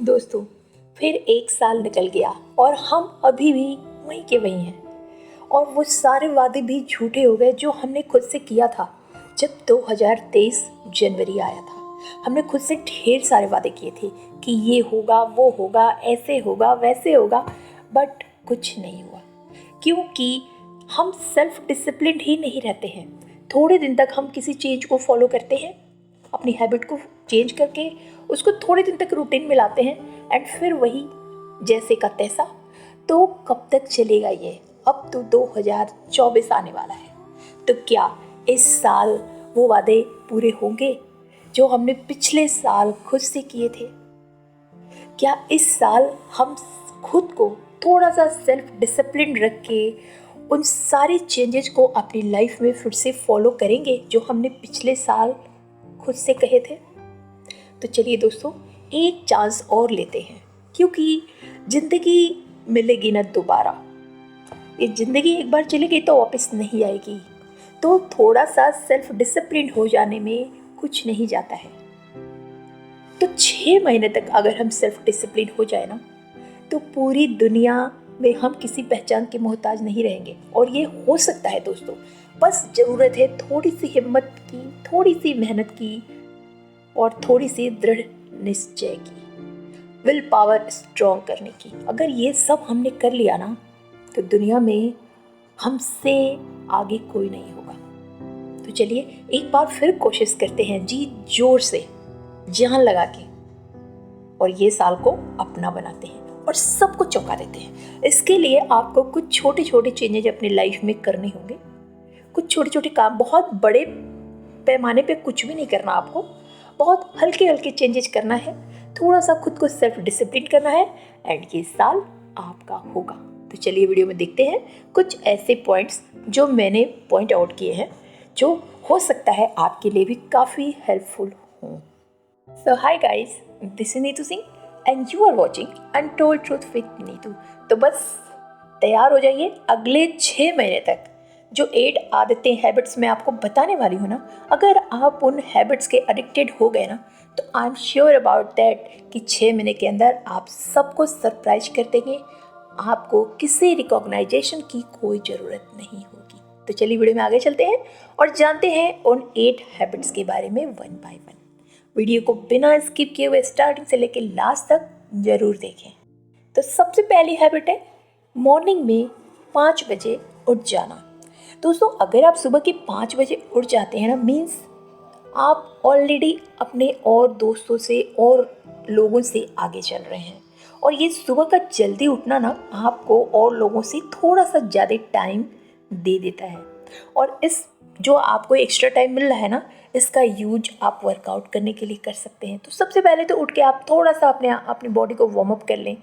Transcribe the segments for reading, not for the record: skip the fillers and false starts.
दोस्तों, फिर एक साल निकल गया और हम अभी भी वहीं के वहीं हैं। और वो सारे वादे भी झूठे हो गए जो हमने खुद से किया था जब 2023 जनवरी आया था। हमने खुद से ढेर सारे वादे किए थे कि ये होगा, वो होगा, ऐसे होगा, वैसे होगा, बट कुछ नहीं हुआ क्योंकि हम सेल्फ डिसिप्लिन ही नहीं रहते हैं। थोड़े दिन तक हम किसी चीज़ को फॉलो करते हैं, अपनी हैबिट को चेंज करके उसको थोड़े दिन तक रूटीन में लाते हैं एंड फिर वही जैसे का तैसा। तो कब तक चलेगा ये? अब तो 2024 आने वाला है, तो क्या इस साल वो वादे पूरे होंगे जो हमने पिछले साल खुद से किए थे? क्या इस साल हम खुद को थोड़ा सा सेल्फ डिसिप्लिन रख के उन सारे चेंजेस को अपनी लाइफ में फिर से फॉलो करेंगे जो हमने पिछले साल खुद से कहे थे? तो चलिए दोस्तों, एक चांस और लेते हैं क्योंकि ज़िंदगी मिलेगी ना दोबारा। ये ज़िंदगी एक बार चली गई तो वापस नहीं आएगी। तो थोड़ा सा सेल्फ डिसिप्लिन हो जाने में कुछ नहीं जाता है। तो 6 महीने तक अगर हम सेल्फ डिसिप्लिन हो जाए ना, तो पूरी दुनिया में हम किसी पहचान के मोहताज नहीं रहेंगे। और ये हो सकता है दोस्तों, बस ज़रूरत है थोड़ी सी हिम्मत की, थोड़ी सी मेहनत की और थोड़ी सी दृढ़ निश्चय की, विल पावर स्ट्रॉन्ग करने की। अगर ये सब हमने कर लिया ना, तो दुनिया में हमसे आगे कोई नहीं होगा। तो चलिए एक बार फिर कोशिश करते हैं, जी जोर से, जान लगा के, और ये साल को अपना बनाते हैं और सबको चौंका देते हैं। इसके लिए आपको कुछ छोटे छोटे चेंजेज अपनी लाइफ में करने होंगे। कुछ छोटे छोटे काम, बहुत बड़े पैमाने पे कुछ भी नहीं करना आपको, बहुत हल्के हल्के चेंजेस करना है। थोड़ा सा खुद को सेल्फ डिसिप्लिन करना है एंड ये साल आपका होगा। तो चलिए वीडियो में देखते हैं कुछ ऐसे पॉइंट्स जो मैंने पॉइंट आउट किए हैं, जो हो सकता है आपके लिए भी काफ़ी हेल्पफुल हों। So hi guys, this is Neetu Singh and you are watching untold truth with Neetu. तो बस तैयार हो जाइए, अगले 6 महीने तक जो 8 आदतें, हैबिट्स मैं आपको बताने वाली हूँ ना, अगर आप उन हैबिट्स के एडिक्टेड हो गए ना, तो I am sure about that कि 6 महीने के अंदर आप सबको सरप्राइज कर देंगे। आपको किसी रिकॉग्नाइजेशन की कोई ज़रूरत नहीं होगी। तो चलिए वीडियो में आगे चलते हैं और जानते हैं उन 8 हैबिट्स के बारे में वन बाय वन। वीडियो को बिना स्किप किए हुए स्टार्टिंग से लेकर लास्ट तक जरूर देखें। तो सबसे पहली हैबिट है मॉर्निंग में 5 बजे उठ जाना। दोस्तों, अगर आप सुबह के 5 बजे उठ जाते हैं ना, मीन्स आप ऑलरेडी अपने और दोस्तों से और लोगों से आगे चल रहे हैं। और ये सुबह का जल्दी उठना ना आपको और लोगों से थोड़ा सा ज़्यादा टाइम दे देता है। और इस जो आपको एक्स्ट्रा टाइम मिल रहा है ना, इसका यूज आप वर्कआउट करने के लिए कर सकते हैं। तो सबसे पहले तो उठ के आप थोड़ा सा अपनी बॉडी को वार्म अप कर लें।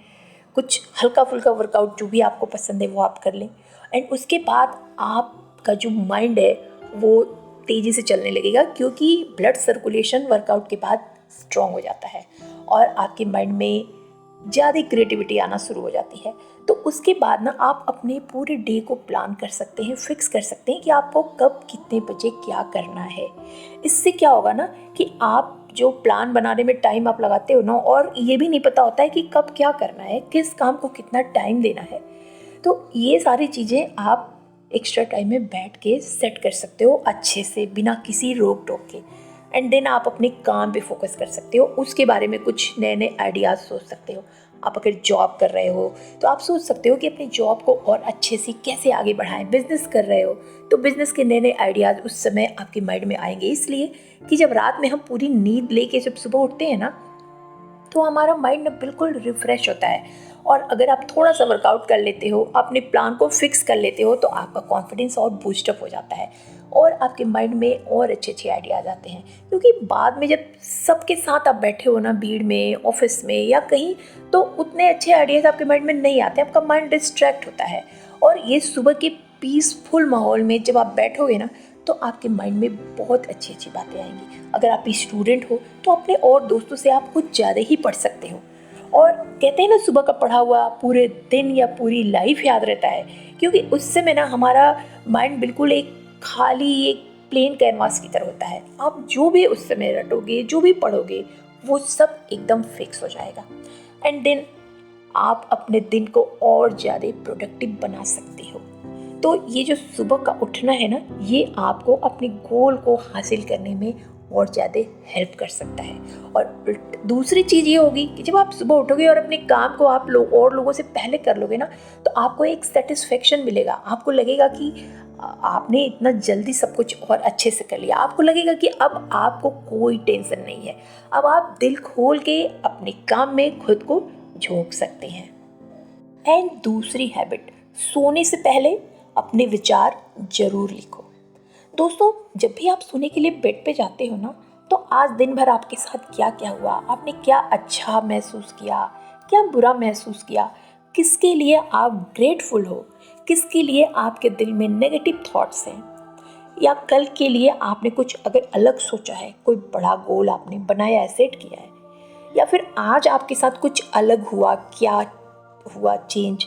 कुछ हल्का फुल्का वर्कआउट जो भी आपको पसंद है वो आप कर लें। एंड उसके बाद आपका जो माइंड है वो तेज़ी से चलने लगेगा, क्योंकि ब्लड सर्कुलेशन वर्कआउट के बाद स्ट्रॉन्ग हो जाता है और आपके माइंड में ज़्यादा क्रिएटिविटी आना शुरू हो जाती है। तो उसके बाद ना आप अपने पूरे डे को प्लान कर सकते हैं, फिक्स कर सकते हैं कि आपको कब कितने बजे क्या करना है। इससे क्या होगा ना कि आप जो प्लान बनाने में टाइम आप लगाते हो ना, और ये भी नहीं पता होता है कि कब क्या करना है, किस काम को कितना टाइम देना है। तो ये सारी चीज़ें आप एक्स्ट्रा टाइम में बैठ के सेट कर सकते हो अच्छे से, बिना किसी रोक टोक के। एंड देन आप अपने काम पे फोकस कर सकते हो, उसके बारे में कुछ नए नए आइडियाज़ सोच सकते हो। आप अगर जॉब कर रहे हो तो आप सोच सकते हो कि अपनी जॉब को और अच्छे से कैसे आगे बढ़ाएं। बिजनेस कर रहे हो तो बिजनेस के नए नए आइडियाज़ उस समय आपके माइंड में आएंगे, इसलिए कि जब रात में हम पूरी नींद लेके जब सुबह उठते हैं ना, तो हमारा माइंड बिल्कुल रिफ़्रेश होता है। और अगर आप थोड़ा सा वर्कआउट कर लेते हो, अपने प्लान को फिक्स कर लेते हो, तो आपका कॉन्फिडेंस और बूस्टअप हो जाता है और आपके माइंड में और अच्छे अच्छे आइडियाज़ आते हैं। क्योंकि बाद में जब सबके साथ आप बैठे हो ना, भीड़ में, ऑफिस में या कहीं, तो उतने अच्छे आइडियाज़ आपके माइंड में नहीं आते, आपका माइंड डिस्ट्रैक्ट होता है। और ये सुबह के पीसफुल माहौल में जब आप बैठोगे ना, तो आपके माइंड में बहुत अच्छी अच्छी बातें आएंगी। अगर आप स्टूडेंट हो तो अपने और दोस्तों से आप कुछ ज़्यादा ही पढ़ सकते हो। और कहते हैं ना, सुबह का पढ़ा हुआ पूरे दिन या पूरी लाइफ याद रहता है, क्योंकि उस समय ना हमारा माइंड बिल्कुल एक खाली, एक प्लेन कैनवास की तरह होता है। आप जो भी उस समय रटोगे, जो भी पढ़ोगे, वो सब एकदम फिक्स हो जाएगा। एंड देन आप अपने दिन को और ज़्यादा प्रोडक्टिव बना सकते हो। तो ये जो सुबह का उठना है ना, ये आपको अपने गोल को हासिल करने में और ज़्यादा हेल्प कर सकता है। और दूसरी चीज़ ये होगी कि जब आप सुबह उठोगे और अपने काम को आप और लोगों से पहले कर लोगे ना, तो आपको एक सेटिस्फेक्शन मिलेगा। आपको लगेगा कि आपने इतना जल्दी सब कुछ और अच्छे से कर लिया। आपको लगेगा कि अब आपको कोई टेंशन नहीं है। अब आप दिल खोल के अपने काम में खुद को झोंक सकते हैं। एंड दूसरी हैबिट, सोने से पहले अपने विचार जरूर लिखो। दोस्तों, जब भी आप सोने के लिए बेड पे जाते हो ना, तो आज दिन भर आपके साथ क्या क्या हुआ, आपने क्या अच्छा महसूस किया, क्या बुरा महसूस किया, किसके लिए आप ग्रेटफुल हो, किसके लिए आपके दिल में नेगेटिव थॉट्स हैं, या कल के लिए आपने कुछ अगर अलग सोचा है, कोई बड़ा गोल आपने बनाया है, सेट किया है, या फिर आज आपके साथ कुछ अलग हुआ, क्या हुआ चेंज,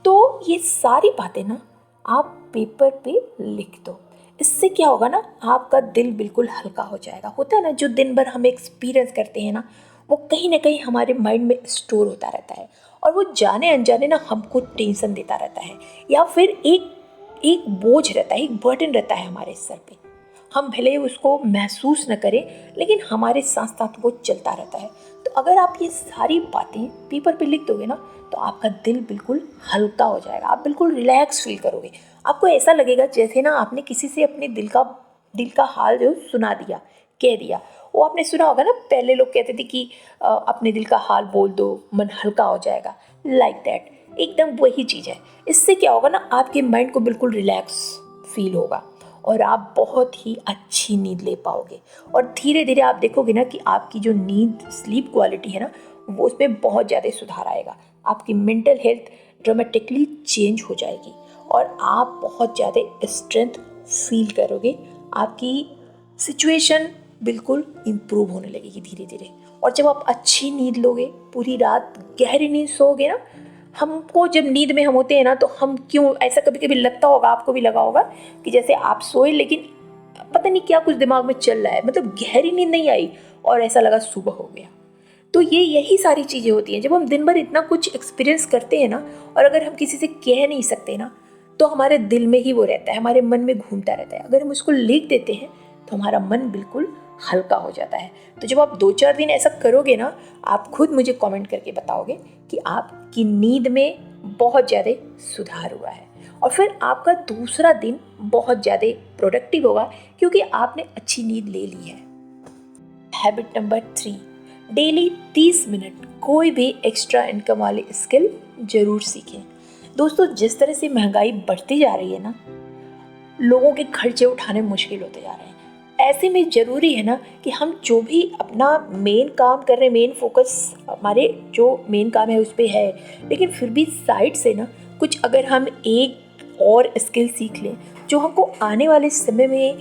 तो ये सारी बातें ना आप पेपर पे लिख दो। इससे क्या होगा ना, आपका दिल बिल्कुल हल्का हो जाएगा। होता है ना, जो दिन भर हम एक्सपीरियंस करते हैं ना, वो कहीं ना कहीं हमारे माइंड में स्टोर होता रहता है, और वो जाने अनजाने ना हमको टेंशन देता रहता है, या फिर एक एक बोझ रहता है, एक बर्डन रहता है हमारे सर पे। हम भले उसको महसूस न करें, लेकिन हमारे साथ साथ वो चलता रहता है। तो अगर आप ये सारी बातें पेपर पे लिख दोगे ना, तो आपका दिल बिल्कुल हल्का हो जाएगा, आप बिल्कुल रिलैक्स फील करोगे। आपको ऐसा लगेगा जैसे ना आपने किसी से अपने दिल का हाल जो सुना दिया, कह दिया। वो आपने सुना होगा ना, पहले लोग कहते थे कि अपने दिल का हाल बोल दो, मन हल्का हो जाएगा। लाइक दैट, एकदम वही चीज़ है। इससे क्या होगा ना, आपके माइंड को बिल्कुल रिलैक्स फील होगा और आप बहुत ही अच्छी नींद ले पाओगे। और धीरे धीरे आप देखोगे ना कि आपकी जो नींद, स्लीप क्वालिटी है ना, वो उसमें बहुत ज़्यादा सुधार आएगा। आपकी मेंटल हेल्थ ड्रामेटिकली चेंज हो जाएगी और आप बहुत ज़्यादा स्ट्रेंथ फील करोगे। आपकी सिचुएशन बिल्कुल इम्प्रूव होने लगेगी धीरे धीरे। और जब आप अच्छी नींद लोगे, पूरी रात गहरी नींद सोओगे ना, हमको जब नींद में हम होते हैं ना, तो हम क्यों ऐसा कभी कभी लगता होगा, आपको भी लगा होगा कि जैसे आप सोए लेकिन पता नहीं क्या कुछ दिमाग में चल रहा है, मतलब गहरी नींद नहीं आई और ऐसा लगा सुबह हो गया। तो यही सारी चीज़ें होती हैं। जब हम दिन भर इतना कुछ एक्सपीरियंस करते हैं ना, और अगर हम किसी से कह नहीं सकते ना, तो हमारे दिल में ही वो रहता है, हमारे मन में घूमता रहता है। अगर हम उसको लिख देते हैं तो हमारा मन बिल्कुल हल्का हो जाता है। तो जब आप 2-4 दिन ऐसा करोगे ना, आप खुद मुझे कमेंट करके बताओगे कि आपकी नींद में बहुत ज़्यादा सुधार हुआ है, और फिर आपका दूसरा दिन बहुत ज़्यादा प्रोडक्टिव होगा क्योंकि आपने अच्छी नींद ले ली है। हैबिट नंबर 3, डेली 30 मिनट कोई भी एक्स्ट्रा इनकम वाली स्किल ज़रूर सीखें। दोस्तों, जिस तरह से महंगाई बढ़ती जा रही है ना, लोगों के खर्चे उठाने मुश्किल होते जा रहे हैं। ऐसे में ज़रूरी है ना कि हम जो भी अपना मेन काम कर रहे हैं, मेन फोकस हमारे जो मेन काम है उस पर है, लेकिन फिर भी साइड से ना कुछ अगर हम एक और स्किल सीख लें जो हमको आने वाले समय में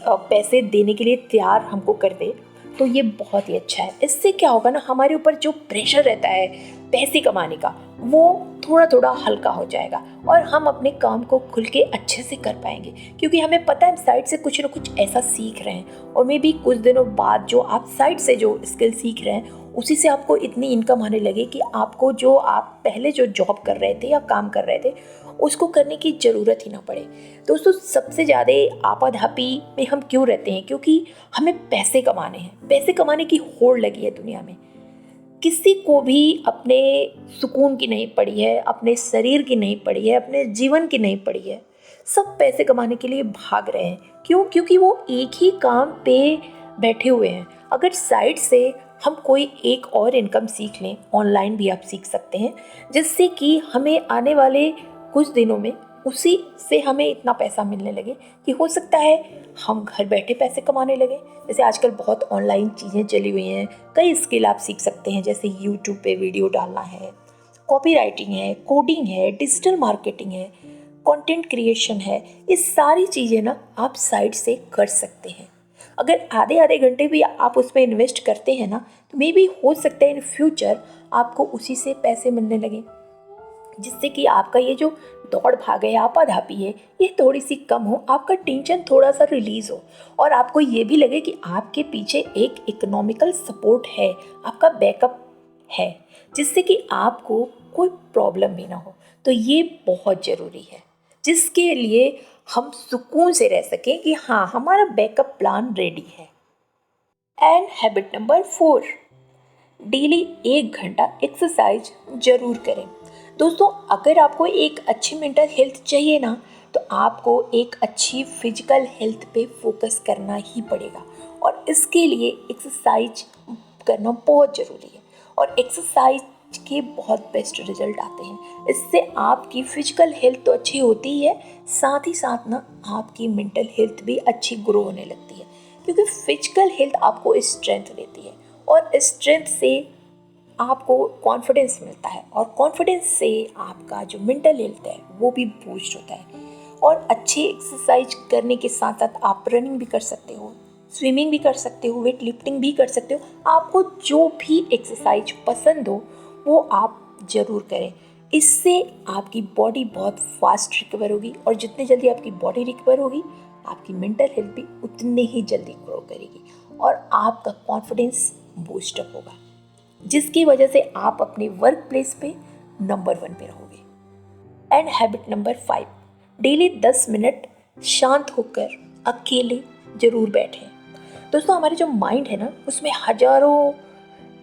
पैसे देने के लिए तैयार हमको कर दे, तो ये बहुत ही अच्छा है। इससे क्या होगा ना, हमारे ऊपर जो प्रेशर रहता है पैसे कमाने का, वो थोड़ा थोड़ा हल्का हो जाएगा और हम अपने काम को खुल के अच्छे से कर पाएंगे, क्योंकि हमें पता है साइड से कुछ ना कुछ ऐसा सीख रहे हैं। और मे भी कुछ दिनों बाद जो आप साइड से जो स्किल सीख रहे हैं, उसी से आपको इतनी इनकम आने लगे कि आपको जो आप पहले जो जॉब कर रहे थे या काम कर रहे थे, उसको करने की ज़रूरत ही ना पड़े। दोस्तों, सबसे ज़्यादा आपाधापी में हम क्यों रहते हैं? क्योंकि हमें पैसे कमाने हैं, पैसे कमाने की होड़ लगी है दुनिया में। किसी को भी अपने सुकून की नहीं पड़ी है, अपने शरीर की नहीं पड़ी है, अपने जीवन की नहीं पड़ी है। सब पैसे कमाने के लिए भाग रहे हैं। क्यों? क्योंकि वो एक ही काम पे बैठे हुए हैं। अगर साइड से हम कोई एक और इनकम सीख लें, ऑनलाइन भी आप सीख सकते हैं, जिससे कि हमें आने वाले कुछ दिनों में उसी से हमें इतना पैसा मिलने लगे कि हो सकता है हम घर बैठे पैसे कमाने लगे। जैसे आजकल बहुत ऑनलाइन चीज़ें चली हुई हैं, कई स्किल आप सीख सकते हैं, जैसे यूट्यूब पे वीडियो डालना है, कॉपी राइटिंग है, कोडिंग है, डिजिटल मार्केटिंग है, कंटेंट क्रिएशन है। ये सारी चीज़ें ना आप साइड से कर सकते हैं। अगर आधे आधे घंटे भी आप उसमें इन्वेस्ट करते हैं ना, तो मे बी हो सकता है इन फ्यूचर आपको उसी से पैसे मिलने लगे, जिससे कि आपका ये जो दौड़ भाग है, आपाधापी है, ये थोड़ी सी कम हो, आपका टेंशन थोड़ा सा रिलीज़ हो, और आपको ये भी लगे कि आपके पीछे एक इकोनॉमिकल सपोर्ट है, आपका बैकअप है, जिससे कि आपको कोई प्रॉब्लम भी ना हो। तो ये बहुत ज़रूरी है, जिसके लिए हम सुकून से रह सकें कि हाँ, हमारा बैकअप प्लान रेडी है। एंड हैबिट नंबर 4, डेली 1 घंटा एक्सरसाइज ज़रूर करें। दोस्तों, अगर आपको एक अच्छी मेंटल हेल्थ चाहिए ना, तो आपको एक अच्छी फिजिकल हेल्थ पे फोकस करना ही पड़ेगा, और इसके लिए एक्सरसाइज करना बहुत ज़रूरी है। और एक्सरसाइज के बहुत बेस्ट रिजल्ट आते हैं। इससे आपकी फिजिकल हेल्थ तो अच्छी होती ही है, साथ ही साथ ना आपकी मेंटल हेल्थ भी अच्छी ग्रो होने लगती है, क्योंकि फिजिकल हेल्थ आपको स्ट्रेंथ देती है, और स्ट्रेंथ से आपको कॉन्फिडेंस मिलता है, और कॉन्फिडेंस से आपका जो मेंटल हेल्थ है वो भी बूस्ट होता है। और अच्छी एक्सरसाइज करने के साथ साथ आप रनिंग भी कर सकते हो, स्विमिंग भी कर सकते हो, वेट लिफ्टिंग भी कर सकते हो। आपको जो भी एक्सरसाइज पसंद हो वो आप ज़रूर करें। इससे आपकी बॉडी बहुत फास्ट रिकवर होगी, और जितनी जल्दी आपकी बॉडी रिकवर होगी, आपकी मेंटल हेल्थ भी उतनी ही जल्दी ग्रो करेगी, और आपका कॉन्फिडेंस बूस्टअप होगा, जिसकी वजह से आप अपने वर्क प्लेस पे नंबर 1 पे रहोगे। And habit number 5, daily 10 minute शांत होकर अकेले ज़रूर बैठें। दोस्तों, हमारे जो माइंड है ना, उसमें हजारों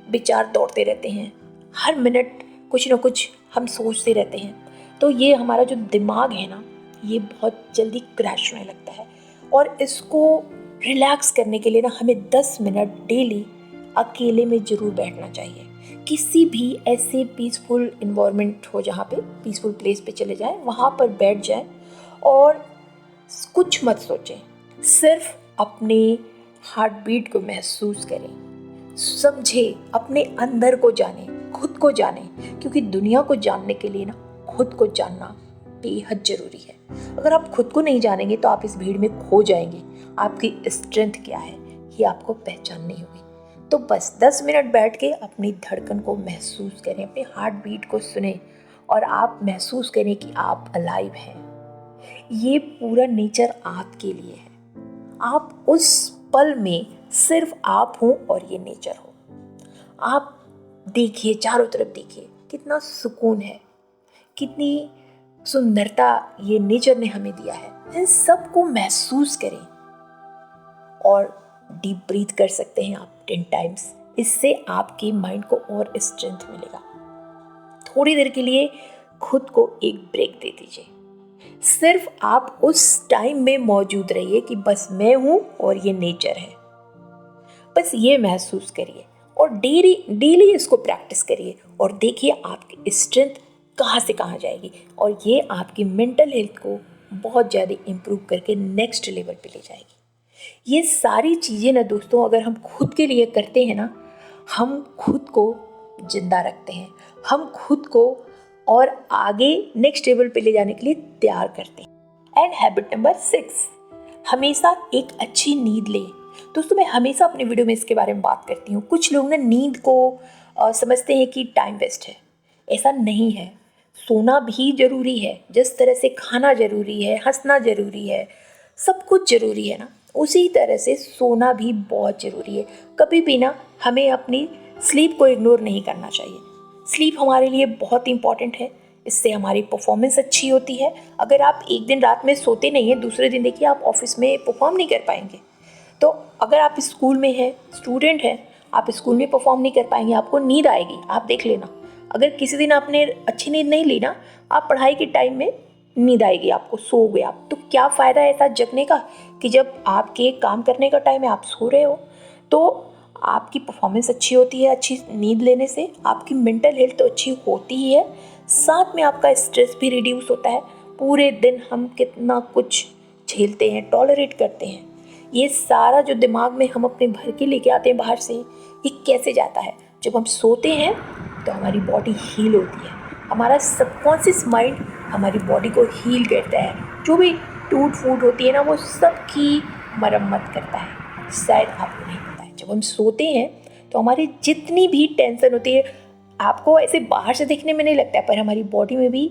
विचार दौड़ते रहते हैं, हर मिनट कुछ ना कुछ हम सोचते रहते हैं। तो ये हमारा जो दिमाग है ना, ये बहुत जल्दी क्रैश होने लगता है, और इसको रिलैक्स करने के लिए ना हमें 10 मिनट डेली अकेले में ज़रूर बैठना चाहिए। किसी भी ऐसे पीसफुल इन्वायरमेंट हो, जहाँ पे पीसफुल प्लेस पे चले जाएं, वहाँ पर बैठ जाएं, और कुछ मत सोचें, सिर्फ अपने हार्ट बीट को महसूस करें, समझे, अपने अंदर को जाने, खुद को जाने, क्योंकि दुनिया को जानने के लिए ना खुद को जानना बेहद ज़रूरी है। अगर आप खुद को नहीं जानेंगे तो आप इस भीड़ में खो जाएंगे। आपकी स्ट्रेंथ क्या है ये आपको पहचाननी होगी। तो बस 10 मिनट बैठ के अपनी धड़कन को महसूस करें, अपने हार्ट बीट को सुने, और आप महसूस करें कि आप अलाइव हैं। ये पूरा नेचर आपके लिए है। आप उस पल में सिर्फ आप हो और ये नेचर हो। आप देखिए, चारों तरफ देखिए, कितना सुकून है, कितनी सुंदरता ये नेचर ने हमें दिया है। इन सब को महसूस करें, और डीप ब्रीथ कर सकते हैं आप 10 टाइम्स। इससे आपके माइंड को और स्ट्रेंथ मिलेगा। थोड़ी देर के लिए खुद को एक ब्रेक दे दीजिए। सिर्फ आप उस टाइम में मौजूद रहिए कि बस मैं हूं और ये नेचर है। बस ये महसूस करिए, और डेली इसको प्रैक्टिस करिए, और देखिए आपकी स्ट्रेंथ कहाँ से कहाँ जाएगी, और ये आपकी मेंटल हेल्थ को बहुत ज़्यादा इम्प्रूव करके नेक्स्ट लेवल पे ले जाएगी। ये सारी चीज़ें ना दोस्तों, अगर हम खुद के लिए करते हैं ना, हम खुद को जिंदा रखते हैं, हम खुद को और आगे नेक्स्ट लेवल पे ले जाने के लिए तैयार करते हैं। एंड हैबिट नंबर 6, हमेशा एक अच्छी नींद लें। दोस्तों, मैं हमेशा अपने वीडियो में इसके बारे में बात करती हूँ। कुछ लोग ना नींद को समझते हैं कि टाइम वेस्ट है। ऐसा नहीं है। सोना भी ज़रूरी है, जिस तरह से खाना ज़रूरी है, हंसना ज़रूरी है, सब कुछ ज़रूरी है ना, उसी तरह से सोना भी बहुत ज़रूरी है। कभी भी ना हमें अपनी स्लीप को इग्नोर नहीं करना चाहिए। स्लीप हमारे लिए बहुत इंपॉर्टेंट है। इससे हमारी परफॉर्मेंस अच्छी होती है। अगर आप एक दिन रात में सोते नहीं हैं, दूसरे दिन देखिए आप ऑफिस में परफॉर्म नहीं कर पाएंगे। तो अगर आप स्कूल में हैं, स्टूडेंट हैं, आप स्कूल में परफॉर्म नहीं कर पाएंगे, आपको नींद आएगी। आप देख लेना, अगर किसी दिन आपने अच्छी नींद नहीं ली ना, आप पढ़ाई के टाइम में नींद आएगी, आपको सो गए आप, तो क्या फ़ायदा है ऐसा जगने का कि जब आपके काम करने का टाइम है आप सो रहे हो। तो आपकी परफॉर्मेंस अच्छी होती है। अच्छी नींद लेने से आपकी मेंटल हेल्थ तो अच्छी होती ही है, साथ में आपका स्ट्रेस भी रिड्यूस होता है। पूरे दिन हम कितना कुछ झेलते हैं, टॉलरेट करते हैं, ये सारा जो दिमाग में हम अपने भर के लेके आते हैं बाहर से, ये कैसे जाता है? जब हम सोते हैं तो हमारी बॉडी हील होती है। हमारा सबकॉन्शियस माइंड हमारी बॉडी को हील करता है। जो भी टूट फूट होती है ना, वो सबकी मरम्मत करता है। शायद आपको नहीं पता है, जब हम सोते हैं तो हमारी जितनी भी टेंशन होती है, आपको ऐसे बाहर से देखने में नहीं लगता है, पर हमारी बॉडी में भी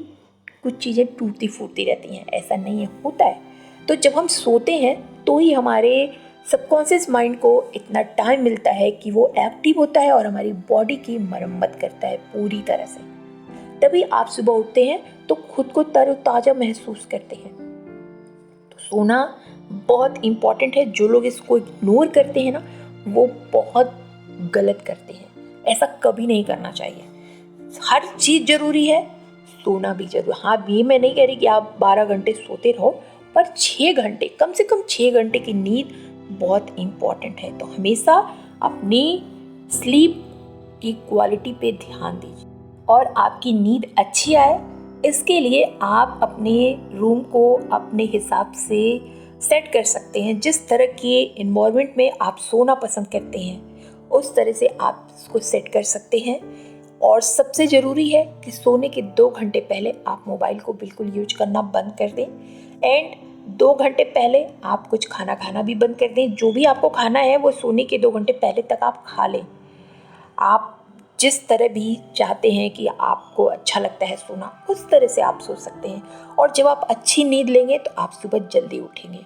कुछ चीज़ें टूटती फूटती रहती हैं। ऐसा नहीं है, होता है। तो जब हम सोते हैं तो ही हमारे सबकॉन्शियस माइंड को इतना टाइम मिलता है कि वो एक्टिव होता है और हमारी बॉडी की मरम्मत करता है पूरी तरह से। तभी आप सुबह उठते हैं तो खुद को तरोताज़ा महसूस करते हैं। तो सोना बहुत इम्पॉर्टेंट है। जो लोग इसको इग्नोर करते हैं ना, वो बहुत गलत करते हैं। ऐसा कभी नहीं करना चाहिए। हर चीज़ ज़रूरी है, सोना भी जरूरी। हाँ, ये मैं नहीं कह रही कि आप 12 घंटे सोते रहो, पर 6 घंटे, कम से कम 6 घंटे की नींद बहुत इम्पॉर्टेंट है। तो हमेशा अपनी स्लीप की क्वालिटी पे ध्यान दीजिए और आपकी नींद अच्छी आए, इसके लिए आप अपने रूम को अपने हिसाब से सेट कर सकते हैं। जिस तरह के इन्वायरमेंट में आप सोना पसंद करते हैं, उस तरह से आप इसको सेट कर सकते हैं। और सबसे ज़रूरी है कि सोने के 2 घंटे पहले आप मोबाइल को बिल्कुल यूज करना बंद कर दें। एंड 2 घंटे पहले आप कुछ खाना भी बंद कर दें। जो भी आपको खाना है वो सोने के 2 घंटे पहले तक आप खा लें। आप जिस तरह भी चाहते हैं कि आपको अच्छा लगता है सोना, उस तरह से आप सो सकते हैं। और जब आप अच्छी नींद लेंगे तो आप सुबह जल्दी उठेंगे,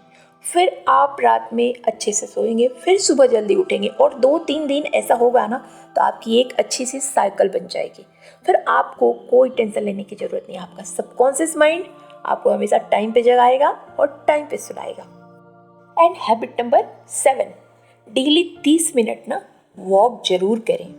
फिर आप रात में अच्छे से सोएंगे, फिर सुबह जल्दी उठेंगे। और 2-3 दिन ऐसा होगा ना, तो आपकी एक अच्छी सी साइकिल बन जाएगी। फिर आपको कोई टेंशन लेने की ज़रूरत नहीं। आपका सबकॉन्शियस माइंड आपको हमेशा टाइम पे जगाएगा और टाइम पे सुलाएगा। And habit number 7, daily 30 minute ना वॉक ज़रूर करें।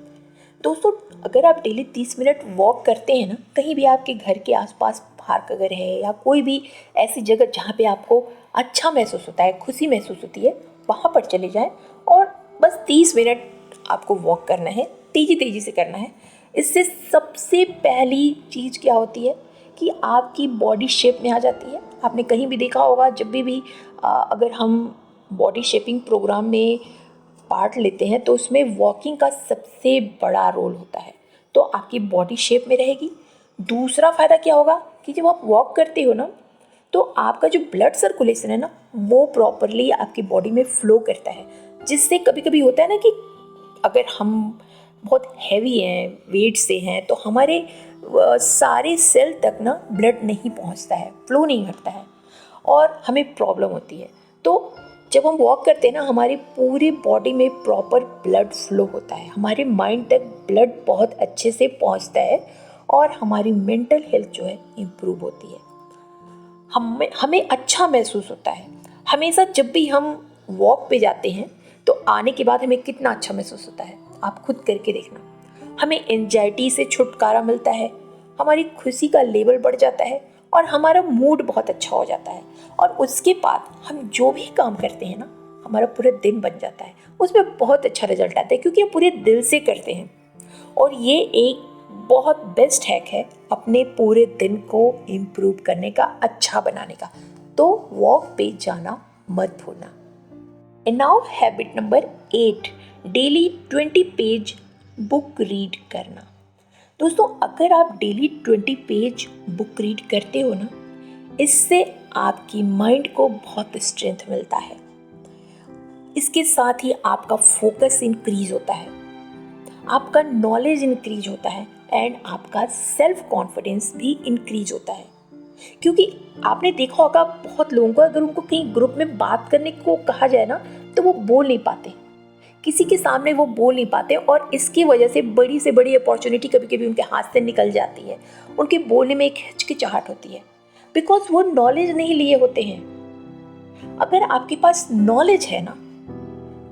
दोस्तों, अगर आप डेली 30 मिनट वॉक करते हैं ना, कहीं भी आपके घर के आसपास पार्क अगर है या कोई भी ऐसी जगह जहाँ पे आपको अच्छा महसूस होता है, खुशी महसूस होती है, वहाँ पर चले जाएं और बस 30 मिनट आपको वॉक करना है, तेज़ी से करना है। इससे सबसे पहली चीज़ क्या होती है कि आपकी बॉडी शेप में आ जाती है। आपने कहीं भी देखा होगा, जब भी अगर हम बॉडी शेपिंग प्रोग्राम में पार्ट लेते हैं तो उसमें वॉकिंग का सबसे बड़ा रोल होता है। तो आपकी बॉडी शेप में रहेगी। दूसरा फ़ायदा क्या होगा कि जब आप वॉक करते हो ना, तो आपका जो ब्लड सर्कुलेशन है ना, वो प्रॉपरली आपकी बॉडी में फ्लो करता है। जिससे कभी कभी होता है ना कि अगर हम बहुत हैवी हैं, वेट से हैं, तो हमारे सारे सेल तक ना ब्लड नहीं पहुंचता है, फ्लो नहीं करता है और हमें प्रॉब्लम होती है। तो जब हम वॉक करते हैं ना, हमारी पूरी बॉडी में प्रॉपर ब्लड फ्लो होता है, हमारे माइंड तक ब्लड बहुत अच्छे से पहुंचता है और हमारी मेंटल हेल्थ जो है इम्प्रूव होती है। हमें अच्छा महसूस होता है। हमेशा जब भी हम वॉक पे जाते हैं तो आने के बाद हमें कितना अच्छा महसूस होता है, आप खुद करके देखना। हमें एंजाइटी से छुटकारा मिलता है, हमारी खुशी का लेवल बढ़ जाता है और हमारा मूड बहुत अच्छा हो जाता है। और उसके बाद हम जो भी काम करते हैं ना, हमारा पूरा दिन बन जाता है, उसमें बहुत अच्छा रिजल्ट आता है क्योंकि हम पूरे दिल से करते हैं। और ये एक बहुत बेस्ट हैक है अपने पूरे दिन को इम्प्रूव करने का, अच्छा बनाने का। तो वॉक पे जाना मत भूलना। And now habit number 8, daily 20 page book read करना। दोस्तों, अगर आप डेली 20 पेज बुक रीड करते हो ना, इससे आपकी माइंड को बहुत स्ट्रेंथ मिलता है। इसके साथ ही आपका फोकस इंक्रीज होता है, आपका नॉलेज इंक्रीज होता है एंड आपका सेल्फ कॉन्फिडेंस भी इंक्रीज होता है। क्योंकि आपने देखा होगा, बहुत लोगों को अगर उनको कहीं ग्रुप में बात करने को कहा जाए ना, तो वो बोल नहीं पाते, किसी के सामने वो बोल नहीं पाते और इसकी वजह से बड़ी से बड़ी अपॉर्चुनिटी कभी कभी उनके हाथ से निकल जाती है। उनके बोलने में एक हिचकिचाहट होती है, बिकॉज वो नॉलेज नहीं लिए होते हैं। अगर आपके पास नॉलेज है ना,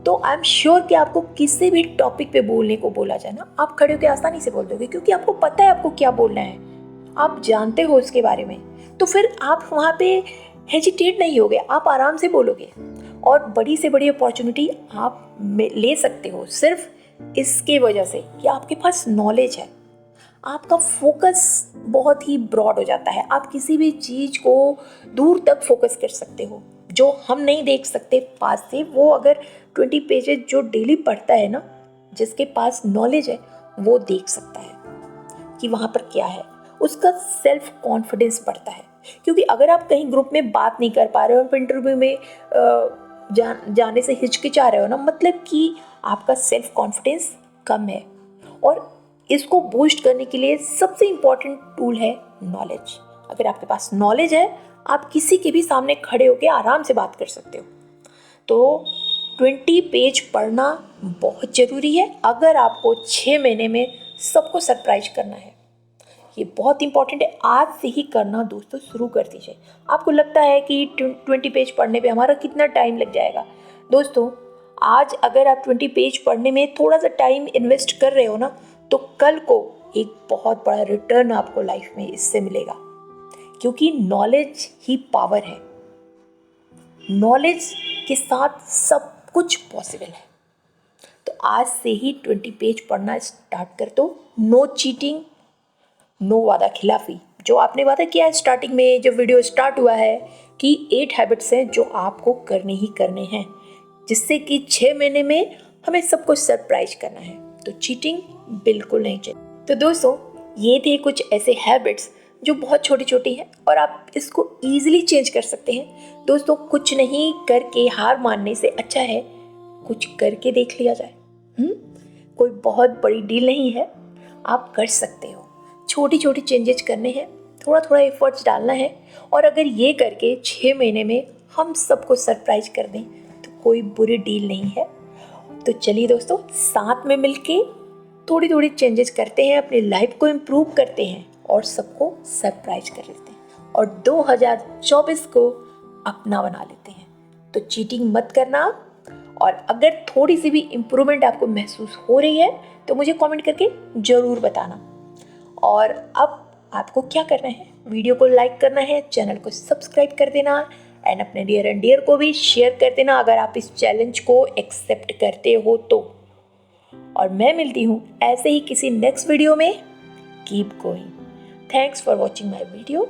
तो आई एम श्योर कि आपको किसी भी टॉपिक पे बोलने को बोला जाए ना, आप खड़े होकर आसानी से बोल दोगे, क्योंकि आपको पता है आपको क्या बोलना है, आप जानते हो उसके बारे में। तो फिर आप वहाँ पे हेजिटेट नहीं होगे, आप आराम से बोलोगे और बड़ी से बड़ी अपॉर्चुनिटी आप ले सकते हो सिर्फ इसके वजह से कि आपके पास नॉलेज है। आपका फोकस बहुत ही ब्रॉड हो जाता है, आप किसी भी चीज़ को दूर तक फोकस कर सकते हो जो हम नहीं देख सकते पास से। वो अगर 20 पेजेस जो डेली पढ़ता है ना, जिसके पास नॉलेज है, वो देख सकता है कि वहाँ पर क्या है, उसका सेल्फ कॉन्फिडेंस बढ़ता है। क्योंकि अगर आप कहीं ग्रुप में बात नहीं कर पा रहे हो, इंटरव्यू में जाने से हिचकिचा रहे हो ना, मतलब कि आपका सेल्फ कॉन्फिडेंस कम है। और इसको बूस्ट करने के लिए सबसे इम्पॉर्टेंट टूल है नॉलेज। अगर आपके पास नॉलेज है, आप किसी के भी सामने खड़े होकर आराम से बात कर सकते हो। तो 20 पेज पढ़ना बहुत ज़रूरी है अगर आपको 6 महीने में सबको सरप्राइज करना है। ये बहुत इंपॉर्टेंट है, आज से ही करना दोस्तों शुरू कर दीजिए। आपको लगता है कि 20 पेज पढ़ने पे हमारा कितना टाइम लग जाएगा। दोस्तों आज अगर आप 20 पेज पढ़ने में थोड़ा सा टाइम इन्वेस्ट कर रहे हो ना, तो कल को एक बहुत बड़ा रिटर्न आपको लाइफ में इससे मिलेगा, क्योंकि नॉलेज ही पावर है। नॉलेज के साथ सब कुछ पॉसिबल है। तो आज से ही 20 पेज पढ़ना स्टार्ट कर दो। नो चीटिंग, नो वादा खिलाफी। जो आपने वादा किया है स्टार्टिंग में, जब वीडियो स्टार्ट हुआ है कि 8 हैबिट्स हैं जो आपको करने ही करने हैं, जिससे कि 6 महीने में हमें सब कुछ सरप्राइज करना है। तो चीटिंग बिल्कुल नहीं चाहिए। तो दोस्तों ये थे कुछ ऐसे हैबिट्स जो बहुत छोटी छोटी हैं और आप इसको ईजिली चेंज कर सकते हैं। दोस्तों कुछ नहीं करके हार मानने से अच्छा है कुछ करके देख लिया जाए। कोई बहुत बड़ी डील नहीं है, आप कर सकते हो। छोटी छोटी चेंजेस करने हैं, थोड़ा थोड़ा एफर्ट्स डालना है, और अगर ये करके 6 महीने में हम सबको सरप्राइज कर दें तो कोई बुरी डील नहीं है। तो चलिए दोस्तों साथ में मिलके थोड़ी थोड़ी चेंजेस करते हैं, अपनी लाइफ को इम्प्रूव करते हैं और सबको सरप्राइज कर लेते हैं और 2024 को अपना बना लेते हैं। तो चीटिंग मत करना, और अगर थोड़ी सी भी इम्प्रूवमेंट आपको महसूस हो रही है तो मुझे कमेंट करके ज़रूर बताना। और अब आपको क्या करना है, वीडियो को लाइक करना है, चैनल को सब्सक्राइब कर देना एंड अपने डियर एंड डियर को भी शेयर कर देना अगर आप इस चैलेंज को एक्सेप्ट करते हो तो। और मैं मिलती हूँ ऐसे ही किसी नेक्स्ट वीडियो में। Keep going. Thanks for watching my video.